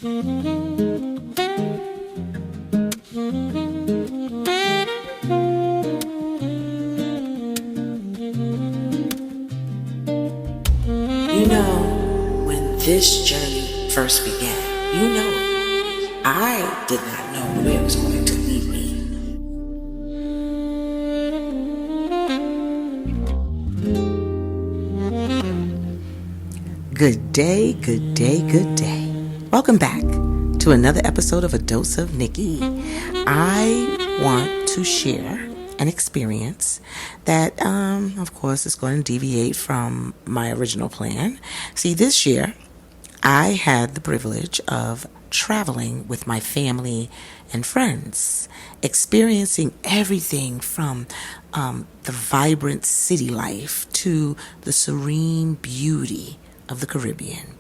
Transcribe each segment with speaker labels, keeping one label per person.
Speaker 1: You know, when this journey first began, I did not know where it was going to lead me. Good day, good day, good day. Welcome back to another episode of A Dose of Nicki. I want to share an experience that, of course, is going to deviate from my original plan. See, this year, I had the privilege of traveling with my family and friends, experiencing everything from the vibrant city life to the serene beauty of the Caribbean.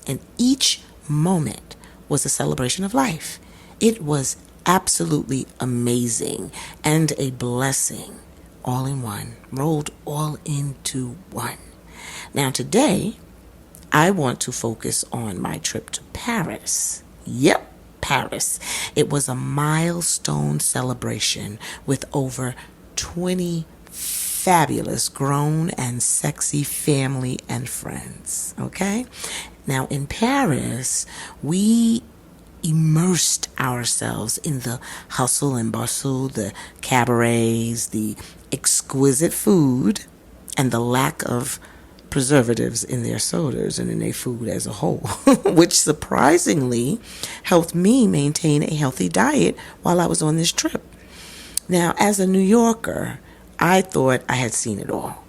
Speaker 1: And each moment was a celebration of life. It was absolutely amazing and a blessing, all in one, rolled all into one. Now today, I want to focus on my trip to Paris. Yep, Paris. It was a milestone celebration with over 20 fabulous grown and sexy family and friends. Okay? Now in Paris, we immersed ourselves in the hustle and bustle, the cabarets, the exquisite food, and the lack of preservatives in their sodas and in their food as a whole, which surprisingly helped me maintain a healthy diet while I was on this trip. Now, as a New Yorker, I thought I had seen it all,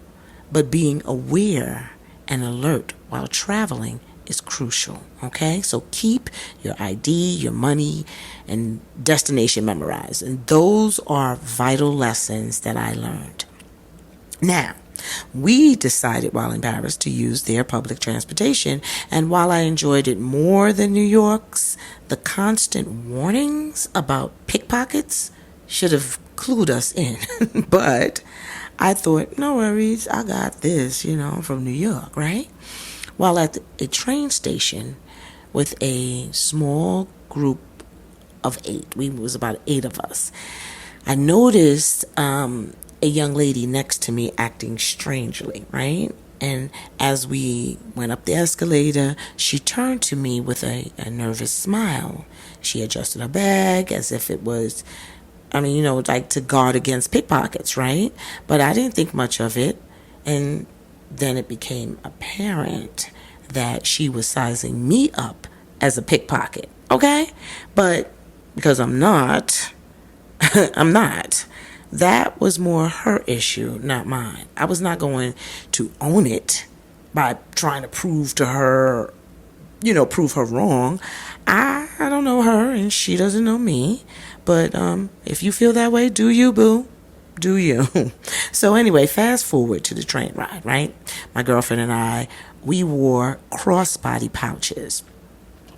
Speaker 1: but being aware and alert while traveling is crucial, okay? So keep your ID, your money, and destination memorized. And those are vital lessons that I learned. Now, we decided while in Paris to use their public transportation, and while I enjoyed it more than New York's, the constant warnings about pickpockets should have clued us in. But I thought, no worries, I got this, from New York, right? While at a train station with a small group of 8, we was about 8 of us, I noticed a young lady next to me acting strangely, right? And as we went up the escalator, she turned to me with a nervous smile. She adjusted her bag as if it was, like to guard against pickpockets, right? But I didn't think much of it. And then it became apparent that she was sizing me up as a pickpocket, okay? But because I'm not, I'm not. That was more her issue, not mine. I was not going to own it by trying to prove to her, prove her wrong. I don't know her and she doesn't know me. But if you feel that way, do you, boo? Do you? So anyway, fast forward to the train ride, right? My girlfriend and I, we wore crossbody pouches,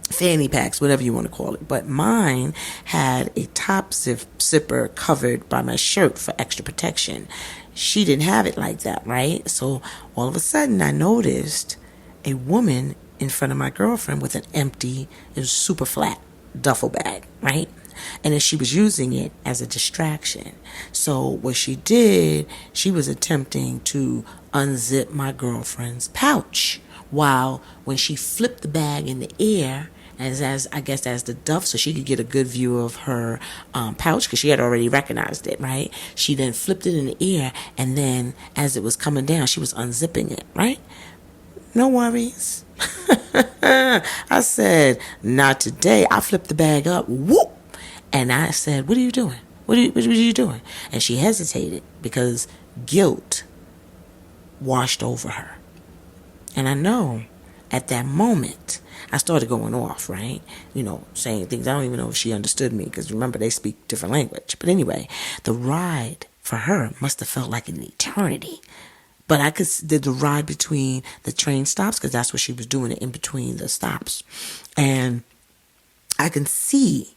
Speaker 1: fanny packs, whatever you want to call it. But mine had a top zipper covered by my shirt for extra protection. She didn't have it like that, right? So all of a sudden I noticed a woman in front of my girlfriend with an empty, it was super flat duffel bag, right? And then she was using it as a distraction. So what she did, she was attempting to unzip my girlfriend's pouch, while when she flipped the bag in the air, as the duff, so she could get a good view of her pouch, because she had already recognized it, right? She then flipped it in the air, and then as it was coming down, she was unzipping it, right? No worries. I said, not today. I flipped the bag up. Whoop! And I said, what are you doing? What are you doing? And she hesitated because guilt washed over her. And I know at that moment, I started going off, right? Saying things. I don't even know if she understood me, because remember, they speak different language. But anyway, the ride for her must have felt like an eternity. But I did the ride between the train stops, because that's what she was doing, in between the stops. And I can see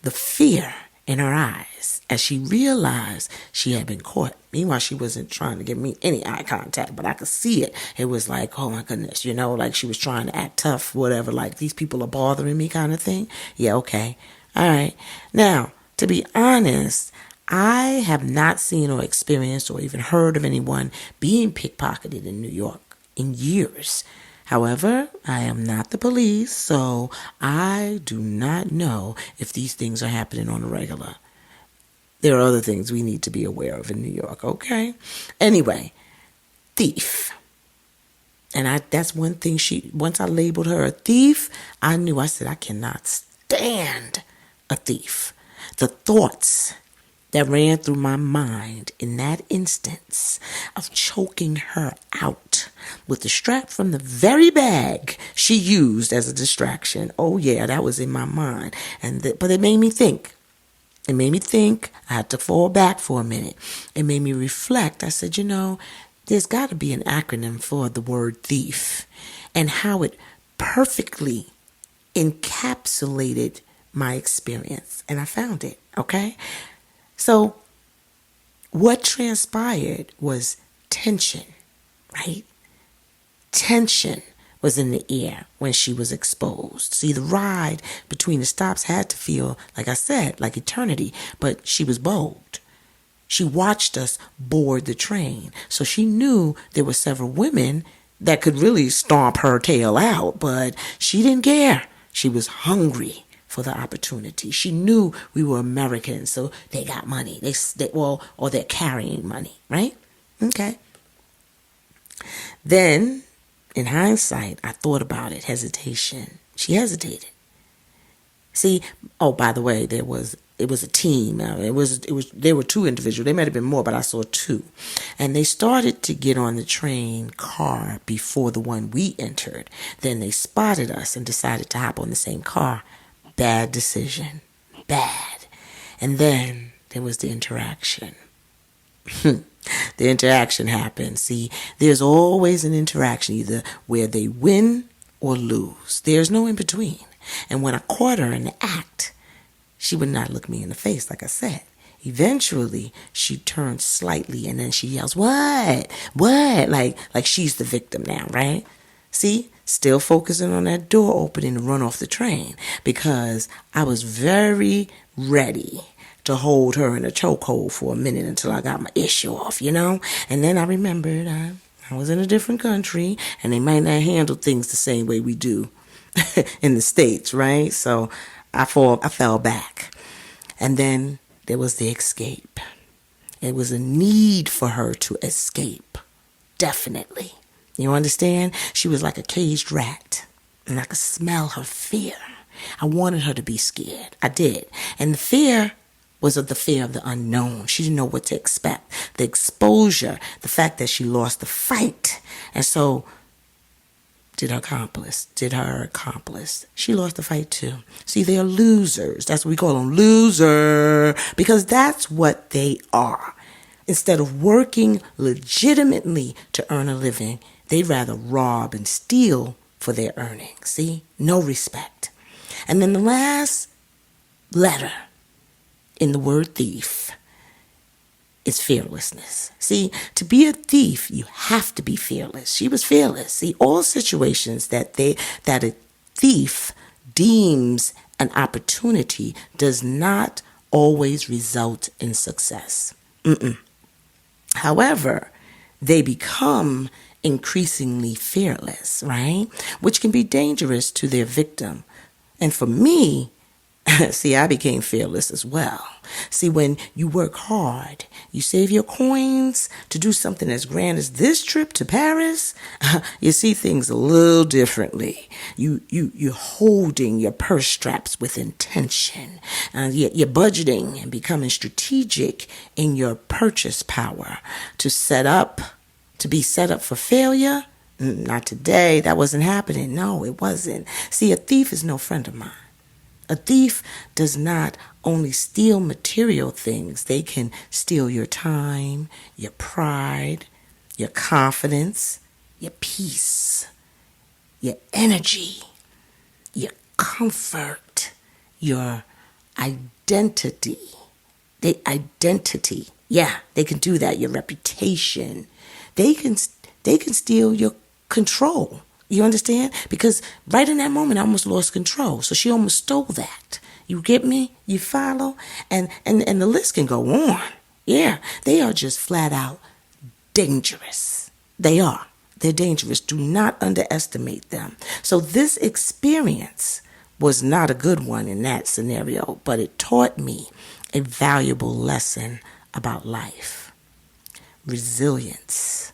Speaker 1: the fear in her eyes as she realized she had been caught. Meanwhile, she wasn't trying to give me any eye contact, but I could see it. It was like, oh my goodness, like she was trying to act tough, whatever, like these people are bothering me kind of thing. Yeah, okay. All right. Now, to be honest, I have not seen or experienced or even heard of anyone being pickpocketed in New York in years. However, I am not the police, so I do not know if these things are happening on a regular. There are other things we need to be aware of in New York, okay? Anyway, thief. And that's one thing once I labeled her a thief, I said, I cannot stand a thief. The thoughts that ran through my mind in that instance of choking her out with the strap from the very bag she used as a distraction. Oh yeah, that was in my mind. But it made me think. I had to fall back for a minute. It made me reflect. I said, there's got to be an acronym for the word thief and how it perfectly encapsulated my experience. And I found it, okay? So what transpired was tension, right? Tension was in the air when she was exposed. See, the ride between the stops had to feel, like I said, like eternity, but she was bold. She watched us board the train, so she knew there were several women that could really stomp her tail out, but she didn't care. She was hungry for the opportunity. She knew we were Americans, so they got money. Or they're carrying money, right? Okay. Then, in hindsight, I thought about it. Hesitation. She hesitated. See, by the way, it was a team. There were two individuals. There might have been more, but I saw two. And they started to get on the train car before the one we entered. Then they spotted us and decided to hop on the same car. Bad decision. Bad. And then there was the interaction. The interaction happened. See, there's always an interaction, either where they win or lose. There's no in between. And when I caught her in the act, she would not look me in the face, like I said. Eventually, she turned slightly and then she yells, "What? What?" Like she's the victim now, right? See? Still focusing on that door opening to run off the train because I was very ready to hold her in a chokehold for a minute until I got my issue off, And then I remembered I was in a different country and they might not handle things the same way we do in the States, right? So I fell back. And then there was the escape. It was a need for her to escape. Definitely. You understand? She was like a caged rat, and I could smell her fear. I wanted her to be scared. I did. And the fear was of the fear of the unknown. She didn't know what to expect. The exposure, the fact that she lost the fight. And so did her accomplice. She lost the fight too. See, they're losers. That's what we call them, loser, because that's what they are. Instead of working legitimately to earn a living, they'd rather rob and steal for their earnings. See? No respect. And then the last letter in the word thief is fearlessness. See, to be a thief, you have to be fearless. She was fearless. See, all situations that a thief deems an opportunity does not always result in success. However, they become increasingly fearless, right? Which can be dangerous to their victim. And for me, see, I became fearless as well. See, when you work hard, you save your coins to do something as grand as this trip to Paris, you see things a little differently. You're holding your purse straps with intention. You're budgeting and becoming strategic in your purchase power to be set up for failure. Not today. That wasn't happening. No, it wasn't. See, a thief is no friend of mine. A thief does not only steal material things. They can steal your time, your pride, your confidence, your peace, your energy, your comfort, your identity. Their identity. Yeah, they can do that. Your reputation. They can steal your control. You understand? Because right in that moment, I almost lost control. So she almost stole that. You get me? You follow? And the list can go on. Yeah, they are just flat out dangerous. They are. They're dangerous. Do not underestimate them. So this experience was not a good one in that scenario, but it taught me a valuable lesson about life, resilience,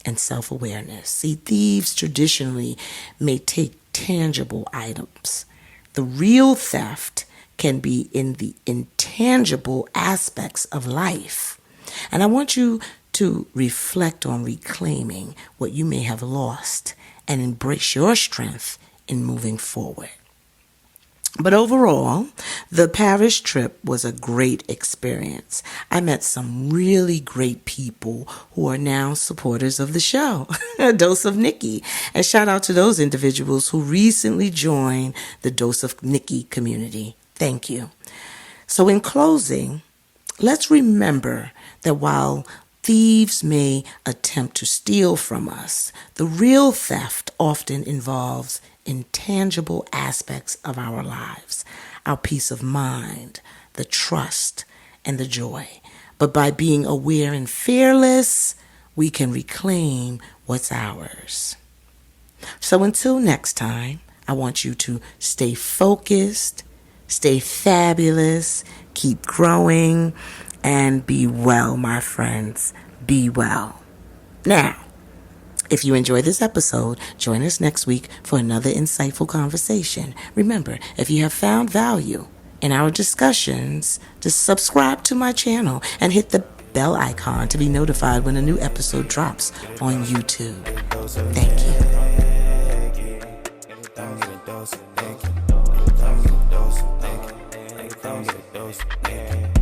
Speaker 1: and self-awareness. See, thieves traditionally may take tangible items. The real theft can be in the intangible aspects of life. And I want you to reflect on reclaiming what you may have lost and embrace your strength in moving forward. But overall, the Paris trip was a great experience. I met some really great people who are now supporters of the show, A Dose of Nicki. And shout out to those individuals who recently joined the Dose of Nicki community. Thank you. So in closing, let's remember that while thieves may attempt to steal from us, the real theft often involves intangible aspects of our lives, our peace of mind, the trust, and the joy. But by being aware and fearless, we can reclaim what's ours. So until next time, I want you to stay focused, stay fabulous, keep growing, and be well, my friends. Be well. Now, if you enjoyed this episode, join us next week for another insightful conversation. Remember, if you have found value in our discussions, just subscribe to my channel and hit the bell icon to be notified when a new episode drops on YouTube. Thank you.